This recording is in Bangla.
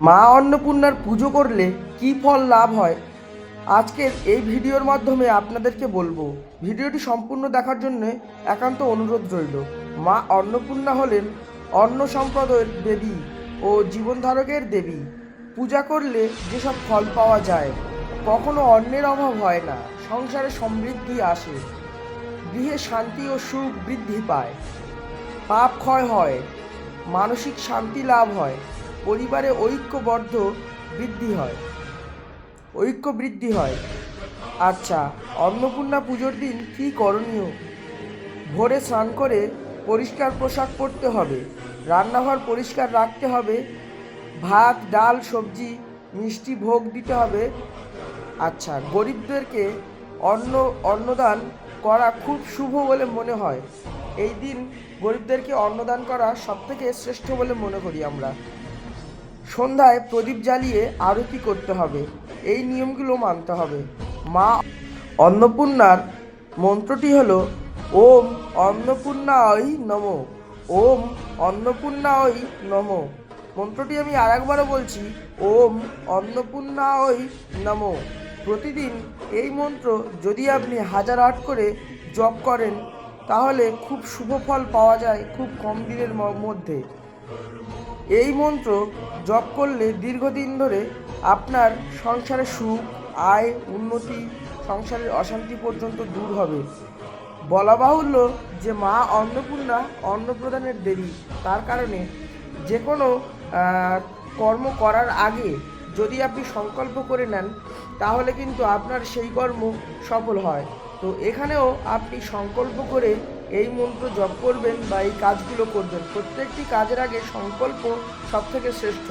মা অন্নপূর্ণার পুজো করলে কী ফল লাভ হয় আজকের এই ভিডিওর মাধ্যমে আপনাদেরকে বলবো। ভিডিওটি সম্পূর্ণ দেখার জন্য একান্ত অনুরোধ রইল। মা অন্নপূর্ণা হলেন অন্ন সম্পদের দেবী ও জীবনধারকের দেবী। পূজা করলে যেসব ফল পাওয়া যায়, কখনো অন্নের অভাব হয় না, সংসারে সমৃদ্ধি আসে, গৃহে শান্তি ও সুখ বৃদ্ধি পায়, পাপ ক্ষয় হয়, মানসিক শান্তি লাভ হয়, পরিবারে ঐক্য বৃদ্ধি হয়। আচ্ছা, অন্নপূর্ণা পুজোর দিন কী করণীয়? ভোরে স্নান করে পরিষ্কার পোশাক পরতে হবে, রান্নাঘর পরিষ্কার রাখতে হবে, ভাত ডাল সবজি মিষ্টি ভোগ দিতে হবে। আচ্ছা, গরিবদেরকে অন্নদান করা খুব শুভ বলে মনে হয়। এই দিন গরিবদেরকে অন্নদান করা সবথেকে শ্রেষ্ঠ বলে মনে করি আমরা। সন্ধ্যায় প্রদীপ জ্বালিয়ে আরতি করতে হবে, এই নিয়মগুলো মানতে হবে। মা অন্নপূর্ণার মন্ত্রটি হলো ওম অন্নপূর্ণায় নমঃ। ওম অন্নপূর্ণায় নমঃ। মন্ত্রটি আমি আরেকবারও বলছি, ওম অন্নপূর্ণায় নমঃ। প্রতিদিন এই মন্ত্র যদি আপনি 1008 করে জপ করেন, তাহলে খুব শুভ ফল পাওয়া যায় খুব কম দিনের মধ্যে। এই মন্ত্র জপ করলে দীর্ঘদিন ধরে আপনার সংসারে সুখ, আয়, উন্নতি, সংসারের অশান্তি পর্যন্ত দূর হবে। বলা বাহুল্য যে মা অন্নপূর্ণা অন্নপ্রদানের দেবী, তার কারণে যে কোনো কর্ম করার আগে যদি আপনি সংকল্প করে নেন, তাহলে কিন্তু আপনার সেই কর্ম সফল হয়। তো এখানেও আপনি সংকল্প করে এই মন্ত্র জপ করবেন বা এই কাজগুলো করবেন। প্রত্যেকটি কাজের আগে সংকল্প সবথেকে শ্রেষ্ঠ।